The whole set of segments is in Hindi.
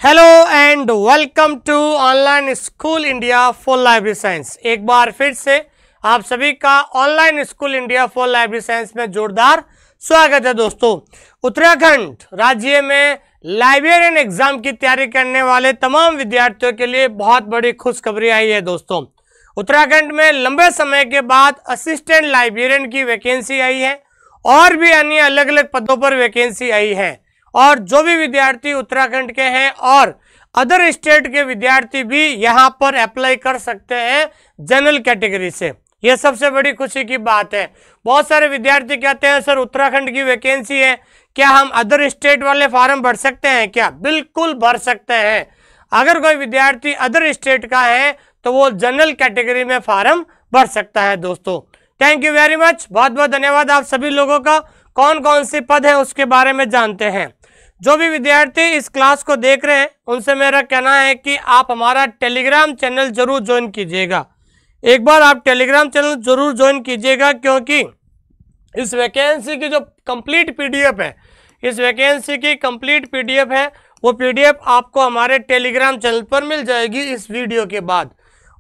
Hello and welcome to online school India for library science. एक बार फिर से आप सभी का online school India for library science में जोरदार स्वागत है। दोस्तों, उत्तराखंड राज्य में लाइब्रेरियन एग्जाम की तैयारी करने वाले तमाम विद्यार्थियों के लिए बहुत बड़ी खुशखबरी आई है। दोस्तों, उत्तराखंड में लंबे समय के बाद असिस्टेंट लाइब्रेरियन की वैकेंसी आई है और भी अन्य अलग अलग पदों पर वैकेंसी आई है। और जो भी विद्यार्थी उत्तराखंड के हैं और अदर स्टेट के विद्यार्थी भी यहां पर अप्लाई कर सकते हैं जनरल कैटेगरी से। यह सबसे बड़ी खुशी की बात है। बहुत सारे विद्यार्थी कहते हैं सर उत्तराखंड की वैकेंसी है, क्या हम अदर स्टेट वाले फॉर्म भर सकते हैं क्या? बिल्कुल भर सकते हैं। अगर कोई विद्यार्थी अदर स्टेट का है तो वो जनरल कैटेगरी में फॉर्म भर सकता है। दोस्तों, थैंक यू वेरी मच, बहुत बहुत धन्यवाद आप सभी लोगों का। कौन कौन से पद है उसके बारे में जानते हैं। जो भी विद्यार्थी इस क्लास को देख रहे हैं उनसे मेरा कहना है कि आप हमारा टेलीग्राम चैनल जरूर ज्वाइन कीजिएगा। एक बार आप टेलीग्राम चैनल जरूर ज्वाइन कीजिएगा, क्योंकि इस वैकेंसी की जो कंप्लीट पीडीएफ है, इस वैकेंसी की कंप्लीट पीडीएफ है, वो पीडीएफ आपको हमारे टेलीग्राम चैनल पर मिल जाएगी इस वीडियो के बाद।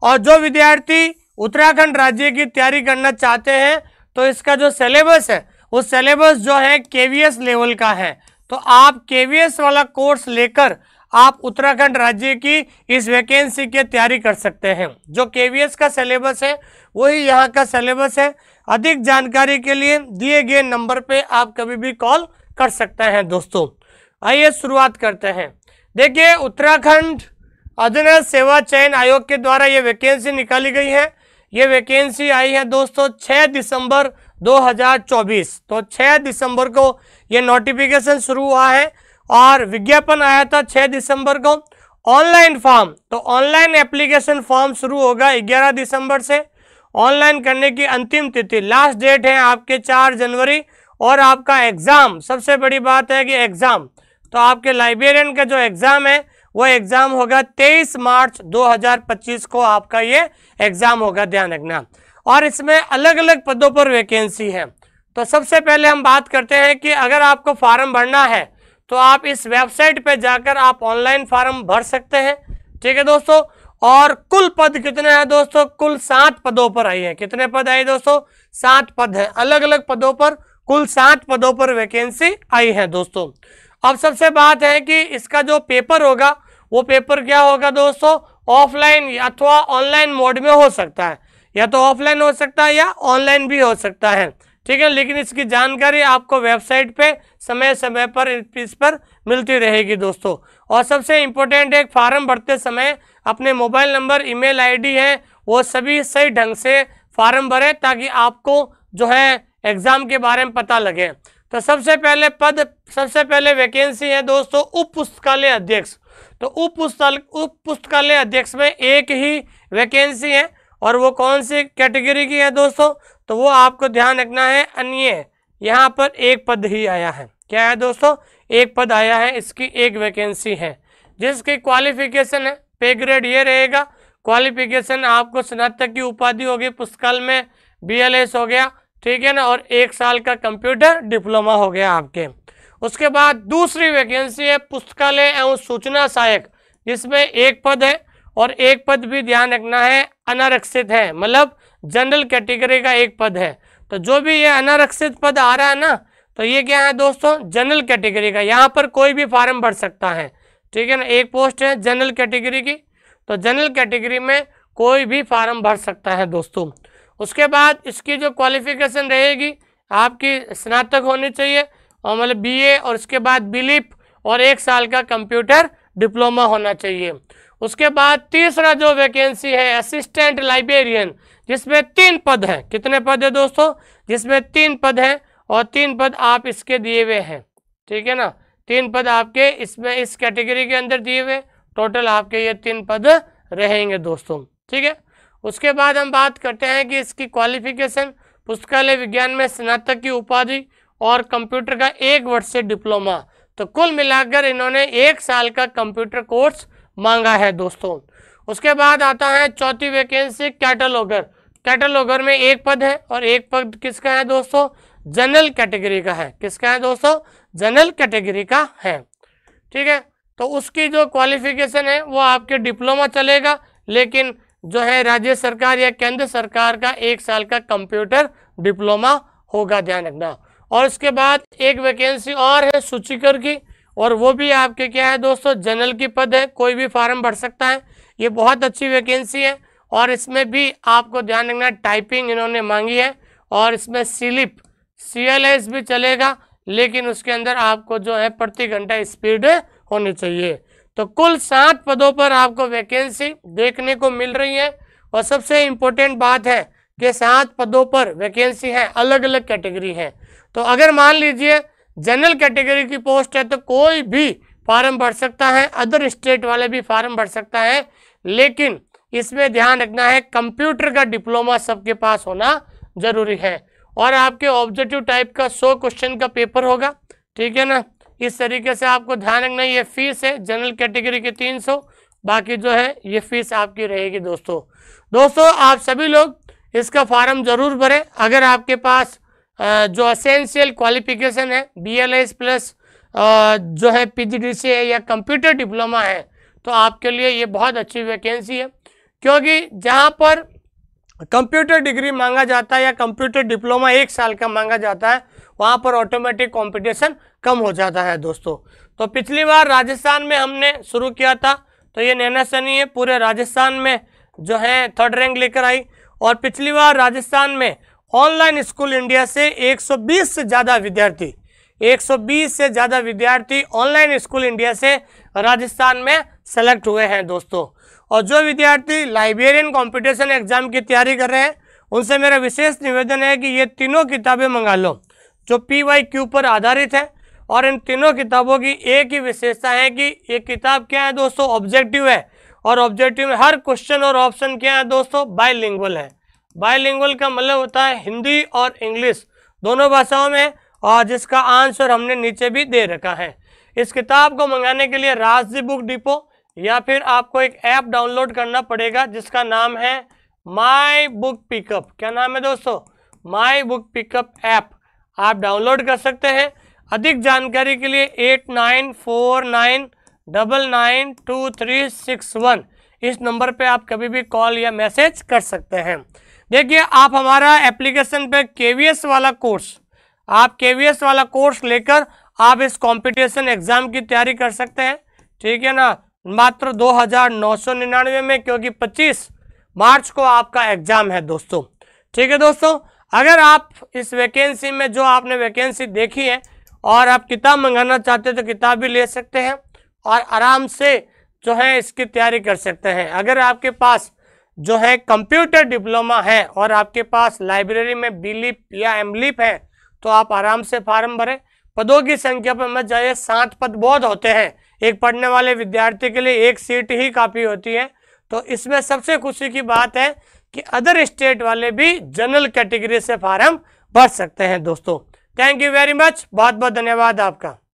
और जो विद्यार्थी उत्तराखंड राज्य की तैयारी करना चाहते हैं तो इसका जो सिलेबस है वो सिलेबस जो है केवीएस लेवल का है। तो आप केवीएस वाला कोर्स लेकर आप उत्तराखंड राज्य की इस वैकेंसी की तैयारी कर सकते हैं। जो केवीएस का सिलेबस है वही यहाँ का सिलेबस है। अधिक जानकारी के लिए दिए गए नंबर पे आप कभी भी कॉल कर सकते हैं। दोस्तों, आइए शुरुआत करते हैं। देखिए, उत्तराखंड अधीनस्थ सेवा चयन आयोग के द्वारा ये वैकेंसी निकाली गई है। ये वैकेंसी आई है दोस्तों 6 दिसंबर 2024। तो 6 दिसंबर को ये नोटिफिकेशन शुरू हुआ है और विज्ञापन आया था 6 दिसंबर को। ऑनलाइन फॉर्म, तो ऑनलाइन एप्लीकेशन फॉर्म शुरू होगा 11 दिसंबर से। ऑनलाइन करने की अंतिम तिथि लास्ट डेट है आपके 4 जनवरी। और आपका एग्ज़ाम, सबसे बड़ी बात है कि एग्ज़ाम, तो आपके लाइब्रेरियन का जो एग्ज़ाम है वो एग्ज़ाम होगा 23 मार्च 2025 को आपका ये एग्ज़ाम होगा, ध्यान रखना। और इसमें अलग अलग पदों पर वैकेंसी है। तो सबसे पहले हम बात करते हैं कि अगर आपको फॉर्म भरना है तो आप इस वेबसाइट पे जाकर आप ऑनलाइन फॉर्म भर सकते हैं। ठीक है दोस्तों। और कुल पद कितने हैं दोस्तों? कुल 7 पदों पर आई है। कितने पद आए दोस्तों? 7 पद हैं। अलग अलग पदों पर कुल 7 पदों पर वैकेंसी आई है। दोस्तों, अब सबसे बात है कि इसका जो पेपर होगा वो पेपर क्या होगा दोस्तों? ऑफलाइन अथवा ऑनलाइन मोड में हो सकता है। या तो ऑफलाइन हो सकता है या ऑनलाइन भी हो सकता है। ठीक है, लेकिन इसकी जानकारी आपको वेबसाइट पे समय समय पर इस पर मिलती रहेगी दोस्तों। और सबसे इम्पोर्टेंट एक फॉर्म भरते समय अपने मोबाइल नंबर, ईमेल आईडी है वो सभी सही ढंग से फॉर्म भरें, ताकि आपको जो है एग्ज़ाम के बारे में पता लगे। तो सबसे पहले वैकेंसी है दोस्तों उप पुस्तकालय अध्यक्ष। तो उप पुस्तकालय अध्यक्ष में एक ही वैकेंसी है। और वो कौन सी कैटेगरी की है दोस्तों? तो वो आपको ध्यान रखना है, अन्य यहाँ पर एक पद ही आया है। क्या है दोस्तों? एक पद आया है, इसकी एक वैकेंसी है। जिसकी क्वालिफिकेशन है, पे ग्रेड ये रहेगा। क्वालिफिकेशन आपको स्नातक की उपाधि होगी, पुस्तकालय में BLS हो गया, ठीक है ना, और 1 साल का कंप्यूटर डिप्लोमा हो गया आपके। उसके बाद दूसरी वैकेंसी है पुस्तकालय एवं सूचना सहायक, जिसमें एक पद है। और एक पद भी ध्यान रखना है अनारक्षित है, मतलब जनरल कैटेगरी का एक पद है। तो जो भी ये अनारक्षित पद आ रहा है ना, तो ये क्या है दोस्तों? जनरल कैटेगरी का। यहाँ पर कोई भी फॉर्म भर सकता है। ठीक है ना, एक पोस्ट है जनरल कैटेगरी की, तो जनरल कैटेगरी में कोई भी फॉर्म भर सकता है दोस्तों। उसके बाद इसकी जो क्वालिफिकेशन रहेगी आपकी स्नातक होनी चाहिए, और मतलब BA, और उसके बाद BLIP और 1 साल का कंप्यूटर डिप्लोमा होना चाहिए। उसके बाद तीसरा जो वैकेंसी है असिस्टेंट लाइब्रेरियन, जिसमें 3 पद हैं। कितने पद है दोस्तों? जिसमें 3 पद हैं, और 3 पद आप इसके दिए हुए हैं। ठीक है ना, 3 पद आपके इसमें इस कैटेगरी के अंदर दिए हुए। टोटल आपके ये 3 पद रहेंगे दोस्तों। ठीक है। उसके बाद हम बात करते हैं कि इसकी क्वालिफिकेशन पुस्तकालय विज्ञान में स्नातक की उपाधि और कंप्यूटर का 1 वर्ष से डिप्लोमा। तो कुल मिलाकर इन्होंने 1 साल का कंप्यूटर कोर्स मांगा है दोस्तों। उसके बाद आता है चौथी वैकेंसी कैटलॉगर। कैटलॉगर में 1 पद है, और 1 पद किसका है दोस्तों? जनरल कैटेगरी का है। किसका है दोस्तों? जनरल कैटेगरी का है। ठीक है। तो उसकी जो क्वालिफिकेशन है वो आपके डिप्लोमा चलेगा, लेकिन जो है राज्य सरकार या केंद्र सरकार का 1 साल का कंप्यूटर डिप्लोमा होगा, ध्यान रखना। और उसके बाद एक वैकेंसी और है सूचीकर की, और वो भी आपके क्या है दोस्तों, जनरल की पद है, कोई भी फार्म भर सकता है। ये बहुत अच्छी वैकेंसी है और इसमें भी आपको ध्यान रखना टाइपिंग इन्होंने मांगी है, और इसमें स्लिप CLS भी चलेगा, लेकिन उसके अंदर आपको जो है प्रति घंटा स्पीड होनी चाहिए। तो कुल 7 पदों पर आपको वैकेंसी देखने को मिल रही है। और सबसे इम्पोर्टेंट बात है कि 7 पदों पर वैकेंसी है, अलग अलग कैटेगरी है। तो अगर मान लीजिए जनरल कैटेगरी की पोस्ट है तो कोई भी फार्म भर सकता है, अदर स्टेट वाले भी फार्म भर सकता है, लेकिन इसमें ध्यान रखना है कंप्यूटर का डिप्लोमा सबके पास होना जरूरी है। और आपके ऑब्जेक्टिव टाइप का 100 क्वेश्चन का पेपर होगा, ठीक है ना। इस तरीके से आपको ध्यान रखना, ये फीस है जनरल कैटेगरी की 300, बाकी जो है ये फीस आपकी रहेगी दोस्तों आप सभी लोग इसका फॉर्म जरूर भरें। अगर आपके पास जो एसेंशियल क्वालिफिकेशन है BLS प्लस जो है PGDCA है या कंप्यूटर डिप्लोमा है, तो आपके लिए ये बहुत अच्छी वैकेंसी है, क्योंकि जहाँ पर कंप्यूटर डिग्री मांगा जाता है या कंप्यूटर डिप्लोमा 1 साल का मांगा जाता है, वहाँ पर ऑटोमेटिक कंपटीशन कम हो जाता है दोस्तों। तो पिछली बार राजस्थान में हमने शुरू किया था, तो ये नैना सैनी है पूरे राजस्थान में जो है 3rd रैंक लेकर आई। और पिछली बार राजस्थान में ऑनलाइन स्कूल इंडिया से 120 से ज़्यादा विद्यार्थी ऑनलाइन स्कूल इंडिया से राजस्थान में सेलेक्ट हुए हैं दोस्तों। और जो विद्यार्थी लाइब्रेरियन कंपटीशन एग्जाम की तैयारी कर रहे हैं, उनसे मेरा विशेष निवेदन है कि ये तीनों किताबें मंगा लो जो PYQ पर आधारित है। और इन तीनों किताबों की एक ही विशेषता है कि ये किताब क्या है दोस्तों, ऑब्जेक्टिव है, और ऑब्जेक्टिव में हर क्वेश्चन और ऑप्शन क्या है दोस्तों, बाइलिंगुअल है। बाइलिंगुअल का मतलब होता है हिंदी और इंग्लिश दोनों भाषाओं में, और जिसका आंसर हमने नीचे भी दे रखा है। इस किताब को मंगाने के लिए राजदी बुक डिपो या फिर आपको एक ऐप डाउनलोड करना पड़ेगा जिसका नाम है माई बुक पिकअप। क्या नाम है दोस्तों, माई बुक पिकअप ऐप आप डाउनलोड कर सकते हैं। अधिक जानकारी के लिए 8949992361 इस नंबर पे आप कभी भी कॉल या मैसेज कर सकते हैं। देखिए, आप हमारा एप्लीकेशन पे KVS वाला कोर्स लेकर आप इस कंपटीशन एग्जाम की तैयारी कर सकते हैं, ठीक है ना, मात्र 2999 में, क्योंकि 25 मार्च को आपका एग्जाम है दोस्तों, ठीक है दोस्तों। अगर आप इस वैकेंसी में जो आपने वैकेंसी देखी है और आप किताब मंगाना चाहते हैं तो किताब भी ले सकते हैं और आराम से जो है इसकी तैयारी कर सकते हैं। अगर आपके पास जो है कंप्यूटर डिप्लोमा है और आपके पास लाइब्रेरी में BLIP या MLIP है तो आप आराम से फार्म भरें। पदों की संख्या पर मत जाइए, 7 पद बहुत होते हैं, एक पढ़ने वाले विद्यार्थी के लिए 1 सीट ही काफ़ी होती है। तो इसमें सबसे खुशी की बात है कि अदर स्टेट वाले भी जनरल कैटेगरी से फार्म भर सकते हैं दोस्तों। थैंक यू वेरी मच, बहुत बहुत धन्यवाद आपका।